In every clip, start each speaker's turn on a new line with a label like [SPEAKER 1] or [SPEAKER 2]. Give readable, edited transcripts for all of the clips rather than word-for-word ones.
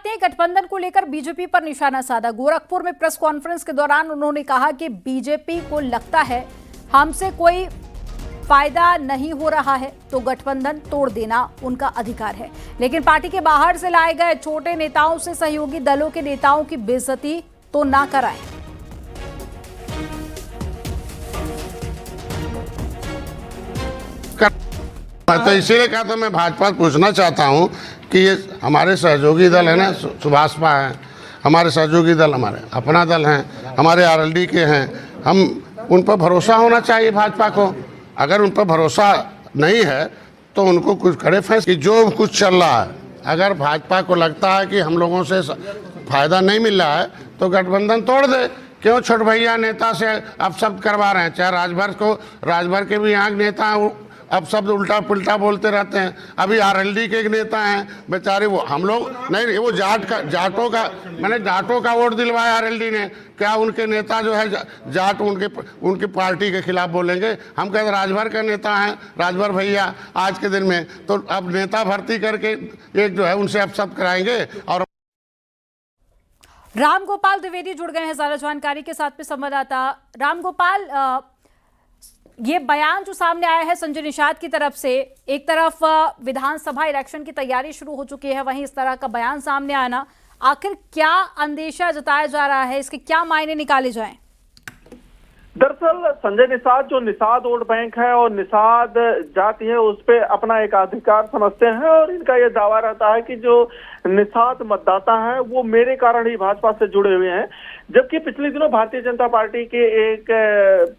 [SPEAKER 1] ने गठबंधन को लेकर बीजेपी पर निशाना साधा। गोरखपुर में प्रेस कॉन्फ्रेंस के दौरान उन्होंने कहा कि बीजेपी को लगता है हमसे कोई फायदा नहीं हो रहा है तो गठबंधन तोड़ देना उनका अधिकार है, लेकिन पार्टी के बाहर से लाए गए छोटे नेताओं से सहयोगी दलों के नेताओं की बेइज्जती तो ना कराएं।
[SPEAKER 2] तो इसीलिए कहा था, मैं भाजपा पूछना चाहता हूं कि ये हमारे सहयोगी दल है ना, सुभाषपा है, हमारे सहयोगी दल हमारे अपना दल हैं, हमारे आरएलडी के हैं, हम उन पर भरोसा होना चाहिए भाजपा को। अगर उन पर भरोसा नहीं है तो उनको कुछ करे फैसले। जो कुछ चल रहा है, अगर भाजपा को लगता है कि हम लोगों से फायदा नहीं मिल रहा है तो गठबंधन तोड़ दे। क्यों छोट भैया नेता से अपशब्द करवा रहे हैं? चाहे राजभर के भी यहाँ नेता अब शब्द उल्टा पुल्टा बोलते रहते हैं। अभी आरएलडी के एक नेता हैं बेचारे, वो हम लोग नहीं, वो जाटों का वोट दिलवाया आरएलडी ने। क्या उनके नेता जो है जाट उनकी पार्टी के खिलाफ बोलेंगे? हम कहते राजभर का नेता हैं, राजभर भैया आज के दिन में, तो अब नेता भर्ती करके एक जो है उनसे अपशब्द कराएंगे। और
[SPEAKER 1] रामगोपाल द्विवेदी जुड़ गए हैं ज्यादा जानकारी के साथ में संवाददाता। रामगोपाल, ये बयान जो सामने आया है संजय निषाद की तरफ से, एक तरफ विधानसभा इलेक्शन की तैयारी शुरू हो चुकी है, वहीं इस तरह का बयान सामने आना, आखिर क्या अंदेशा जताया जा रहा है, इसके क्या मायने निकाले जाएं?
[SPEAKER 3] दरअसल संजय निषाद जो निषाद वोट बैंक है और निषाद जाति है, उस पे अपना एक अधिकार समझते हैं और इनका यह दावा रहता है कि जो निषाद मतदाता है वो मेरे कारण ही भाजपा से जुड़े हुए हैं। जबकि पिछले दिनों भारतीय जनता पार्टी के एक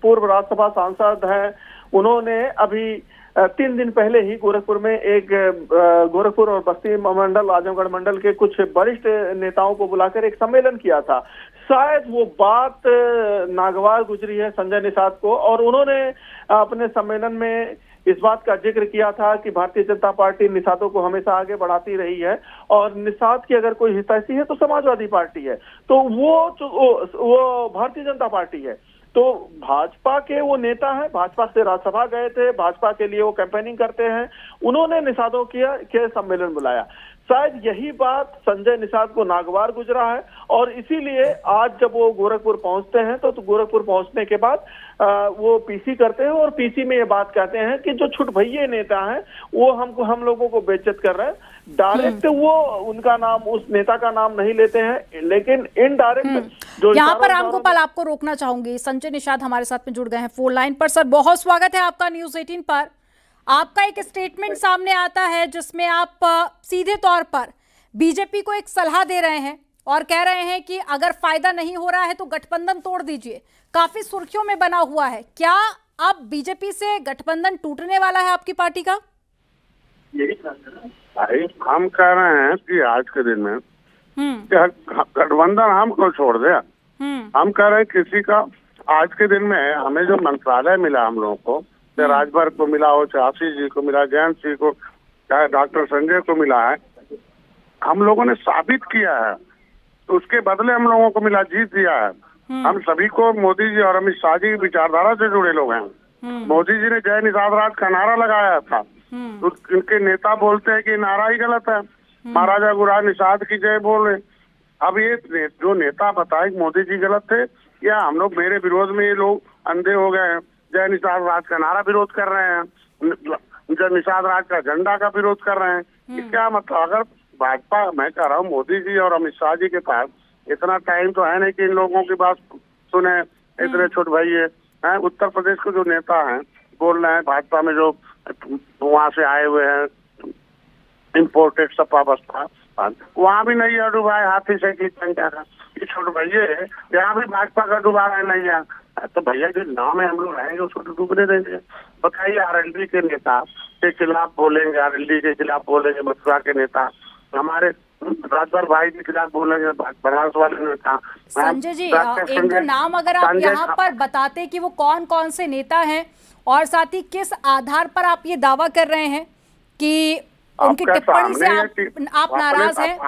[SPEAKER 3] पूर्व राज्यसभा सांसद हैं, उन्होंने अभी 3 दिन पहले ही गोरखपुर में गोरखपुर और बस्ती मंडल, आजमगढ़ मंडल के कुछ वरिष्ठ नेताओं को बुलाकर एक सम्मेलन किया था। शायद वो बात नागवार गुजरी है संजय निषाद को, और उन्होंने अपने सम्मेलन में इस बात का जिक्र किया था कि भारतीय जनता पार्टी निषादों को हमेशा आगे बढ़ाती रही है और निषाद की अगर कोई हितैषी है तो समाजवादी पार्टी है, तो वो भारतीय जनता पार्टी है। तो भाजपा के वो नेता हैं, भाजपा से राज्यसभा गए थे, भाजपा के लिए वो कैंपेनिंग करते हैं, उन्होंने निषादों के सम्मेलन बुलाया। शायद यही बात संजय निषाद को नागवार गुजरा है और इसीलिए आज जब वो गोरखपुर पहुंचते हैं तो गोरखपुर पहुंचने के बाद वो पीसी करते हैं और पीसी में ये बात कहते हैं कि जो छुट भैये नेता हैं वो हम लोगों को बेइज्जत कर रहे हैं। डायरेक्ट वो उनका नाम, उस नेता का नाम नहीं लेते हैं, लेकिन इनडायरेक्ट जो
[SPEAKER 1] यहाँ पर रामगोपाल आपको रोकना चाहूंगी। संजय निषाद हमारे साथ में जुड़ गए हैं फोन लाइन पर। सर, बहुत स्वागत है आपका न्यूज 18 पर। आपका एक स्टेटमेंट सामने आता है जिसमें आप सीधे तौर पर बीजेपी को एक सलाह दे रहे हैं और कह रहे हैं कि अगर फायदा नहीं हो रहा है तो गठबंधन तोड़ दीजिए। काफी सुर्खियों में बना हुआ है। क्या अब बीजेपी से गठबंधन टूटने वाला है आपकी पार्टी का?
[SPEAKER 2] हम कह रहे हैं कि आज के दिन में गठबंधन हमको छोड़ दे। हम कह रहे हैं किसी का आज के दिन में हमें जो मंत्रालय मिला हम लोगों को, चाहे राजभर को मिला हो, चाहे आशीष जी को मिला, जयंत जी को, चाहे डॉक्टर संजय को मिला है, हम लोगों ने साबित किया है तो उसके बदले हम लोगों को मिला, जीत दिया है। हम सभी को मोदी जी और अमित शाह जी की विचारधारा से जुड़े लोग हैं। मोदी जी ने जय निषाद राज का नारा लगाया था, तो इनके नेता बोलते हैं कि नारा ही गलत है, महाराजा गुलाब निषाद की जय बोल रहे। अब ये जो नेता बताए मोदी जी गलत थे या हम लोग मेरे विरोध में ये लोग अंधे हो गए हैं, जय निषाद राज का नारा विरोध कर रहे हैं, जय निषाद राज का झंडा का विरोध कर रहे हैं। क्या मतलब? अगर भाजपा, मैं कह रहा हूँ मोदी जी और अमित शाह जी के पास इतना टाइम तो है नहीं कि इन लोगों की बात सुने। इतने छोट भैया हैं, उत्तर प्रदेश के जो नेता हैं बोल रहे हैं, भाजपा में जो वहां से आए हुए हैं इम्पोर्टेड सपा बसपा, वहाँ भी नहीं है डुबाए हाथी से की संख्या का। ये छोट भैया है, यहाँ भी भाजपा का डुबा है नहीं है, तो भैया जो नाम है हम लोग रहेंगे उसको तो डूबने देंगे। बताइए, आरएलडी के नेता के खिलाफ बोलेंगे, आरएलडी के खिलाफ बोलेंगे, मथुरा के नेता, हमारे राजभर भाई के खिलाफ बोलेंगे, बनारस वाले नेता।
[SPEAKER 1] संजय जी, एक दो नाम अगर आप यहाँ पर बताते कि वो कौन कौन से नेता हैं और साथ ही किस आधार पर आप ये दावा कर रहे हैं कि उनकी टिप्पणी से आप नाराज हैं?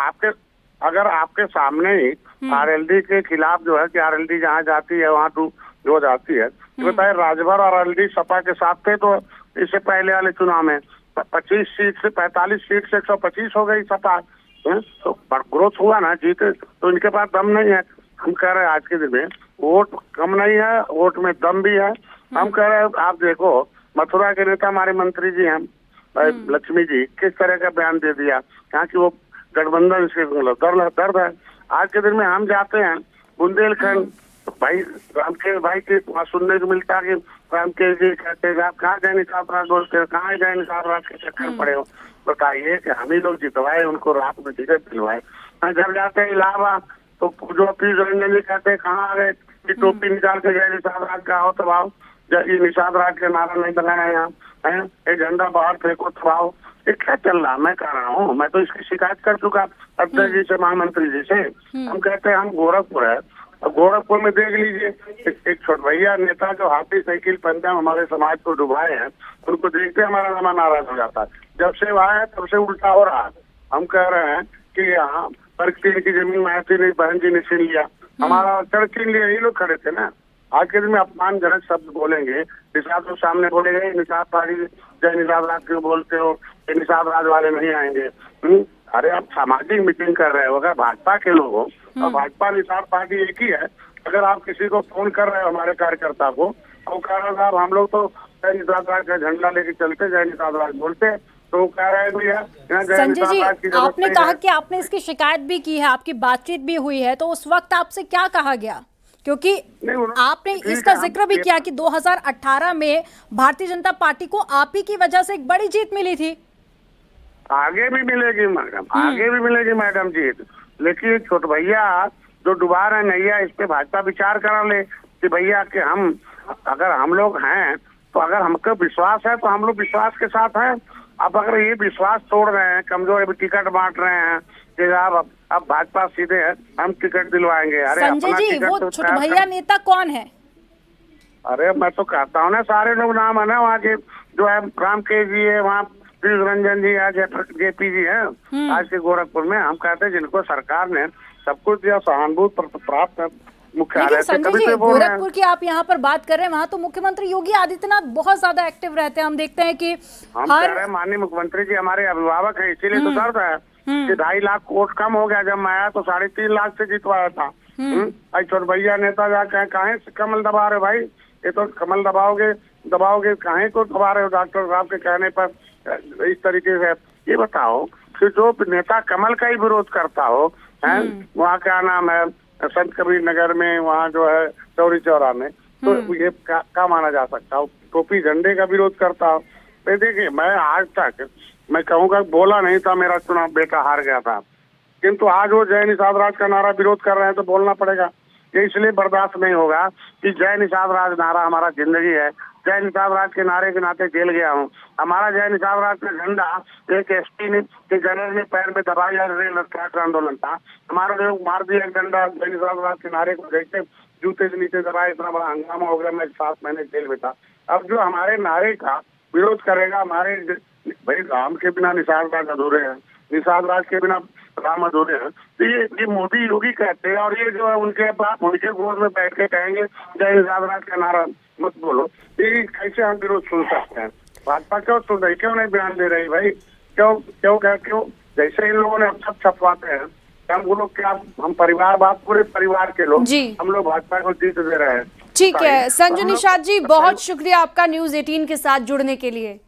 [SPEAKER 2] अगर आपके सामने ही आरएलडी के खिलाफ जो है कि आरएलडी जहाँ जाती है वहाँ जो जाती है, बताए राजभर और आरएलडी सपा के साथ थे, तो इससे पहले वाले चुनाव में 25 सीट से 45 सीट से 125 हो गई सपा। तो ग्रोथ हुआ ना, जीते, तो इनके पास दम नहीं है। हम कह रहे हैं आज के दिन में वोट कम नहीं है, वोट में दम भी है। हम कह रहे हैं, आप देखो मथुरा के नेता हमारे मंत्री जी हैं, लक्ष्मी जी, किस तरह का बयान दे दिया, कहा कि वो गठबंधन से दर्द है। आज के दिन में हम जाते हैं बुंदेलखंड, तो भाई रामकेश भाई के वहाँ सुनने को मिलता है कि रामकेश जी कहते हैं आप कहाँ गए निषाद राज बोलते हैं, कहाँ गए निषाद राज के चक्कर पड़े हो। बताइए कि हम ही लोग जितवाए उनको, रात में टिकट दिलवाए। घर जाते हैं इलाहाबाद तो जो पीस रंजन जी कहते हैं कहाँ आ गए, टोपी निकाल के गए निषाद राज का आओ तो आओ, ये निषाद राज के नारा नहीं बनाया यहाँ है, ये झंडा बाहर फेंको तो आओ। ये क्या चल रहा, मैं कह रहा हूँ, मैं तो इसकी शिकायत कर चुका अध्यक्ष जी से, महामंत्री जी से। हम कहते हैं हम गोरखपुर है, गोरखपुर में देख लीजिए एक छोटभैया नेता जो हाथी साइकिल पंजा हमारे समाज को डुबाए हैं, उनको देखते हमारा नमा नाराज हो जाता है। जब से वो आया तब से उल्टा हो रहा है। हम कह रहे हैं कि यहाँ परखतीन की जमीन महती नहीं, बहन जी ने छीन लिया, हमारा चढ़ छीन लिया, ये लोग खड़े थे ना। आज के दिन में अपमानजनक शब्द बोलेंगे, निषाद लोग सामने बोलेंगे निषाद पार्टी जय निषाद राज क्यों बोलते हो, ये निषाद राज वाले नहीं आएंगे। अरे आप सामाजिक मीटिंग कर रहे हो, अगर भाजपा के लोग हो और भाजपा निषाद पार्टी एक ही है, अगर आप किसी को फोन कर रहे हो हमारे कार्यकर्ता को, तो कह रहे साहब हम लोग तो जय निषाद राज का झंडा लेके चलते, जय निषाद राज बोलते, तो कह रहे हैं भैया
[SPEAKER 1] संजय जी, आपने कहा कि आपने इसकी शिकायत भी की है, आपकी बातचीत भी हुई है, तो उस वक्त आपसे क्या कहा गया? क्योंकि आपने इसका जिक्र भी किया कि 2018 में भारतीय जनता पार्टी को आप ही की वजह से एक बड़ी जीत मिली थी।
[SPEAKER 2] आगे भी मिलेगी मैडम, आगे भी मिलेगी मैडम जीत, लेकिन छोट भैया जो डुबा रहे नैया, इस पे भाजपा विचार करा ले कि भैया कि हम अगर हम लोग हैं तो अगर हमको विश्वास है तो हम लोग विश्वास के साथ हैं। अब अगर ये विश्वास तोड़ रहे हैं, कमजोर टिकट बांट रहे हैं कि अब भाजपा सीधे है हम टिकट दिलवाएंगे। अरे
[SPEAKER 1] संजय जी, वो छोट भैया नेता कौन है?
[SPEAKER 2] अरे मैं तो कहता हूँ ना, सारे लोग नाम है ना वहाँ के, जो है रामकेश जी है, वहाँ पीस रंजन जी है, जेपी जी है आज के गोरखपुर में। हम कहते हैं जिनको सरकार ने सब कुछ दिया, सहानुभूति प्राप्त मुख्यालय से,
[SPEAKER 1] संजय जी, गोरखपुर की आप यहाँ पर बात कर रहे हैं, वहाँ तो मुख्यमंत्री योगी आदित्यनाथ बहुत ज्यादा एक्टिव रहते हैं। हम देखते हैं कि
[SPEAKER 2] हम कह रहे हैं माननीय मुख्यमंत्री जी हमारे अभिभावक है, इसीलिए तो दर्द है कि 2.5 लाख वोट कम हो गया। जब मैं आया तो 3.5 लाख से जीतवाया था। छोट भैया नेता जाके कहे कमल दबा रहे भाई, ये तो कमल दबाओगे कहे को दबा रहे हो डॉक्टर साहब के कहने पर इस तरीके से। ये बताओ कि जो नेता कमल का ही विरोध करता हो है, वहाँ क्या नाम है संत कबीर नगर में, वहाँ जो है चौरी चौरा में, तो ये क्या माना जा सकता हो? टोपी झंडे का विरोध करता हो? देखिए मैं आज तक मैं कहूँगा बोला नहीं था, मेरा चुनाव बेटा हार गया था, किंतु आज वो जय निषाद राज का नारा विरोध कर रहे हैं तो बोलना पड़ेगा। ये इसलिए बर्दाश्त नहीं होगा कि जय निषाद राज नारा हमारा जिंदगी है। जय निषाद राज के नारे के नाते जेल गया हूँ। हमारा जय निषाद राज का झंडा एक एसपी ने के जनरल ने पैर में दबाया, रेल ट्रैक आंदोलन था, हमारा जो मार दिया झंडा जय निषाद राज के नारे को देखते जूते से नीचे दबाया, इतना बड़ा हंगामा हो गया, मैं 7 महीने जेल में था। अब जो हमारे नारे का विरोध करेगा, हमारे भाई राम के बिना निषाद राज अधूरे हैं, निषाद राज के बिना राम अधूरे हैं। तो ये मोदी योगी कहते हैं, और ये जो है उनके गोद में बैठ के कहेंगे जय निषाद राज का नारा मत बोलो। ये कैसे हम विरोध सुन सकते हैं? भाजपा क्यों सुन रही, क्यों नहीं बयान दे रही भाई? क्यों जैसे इन लोगों ने अब सब छपवाते हैं, हम लोग क्या, हम परिवार बात, पूरे परिवार के लोग हम लोग भाजपा को जीत दे रहे हैं।
[SPEAKER 4] ठीक है संजय निषाद जी, बहुत शुक्रिया आपका न्यूज़ 18 के साथ जुड़ने के लिए।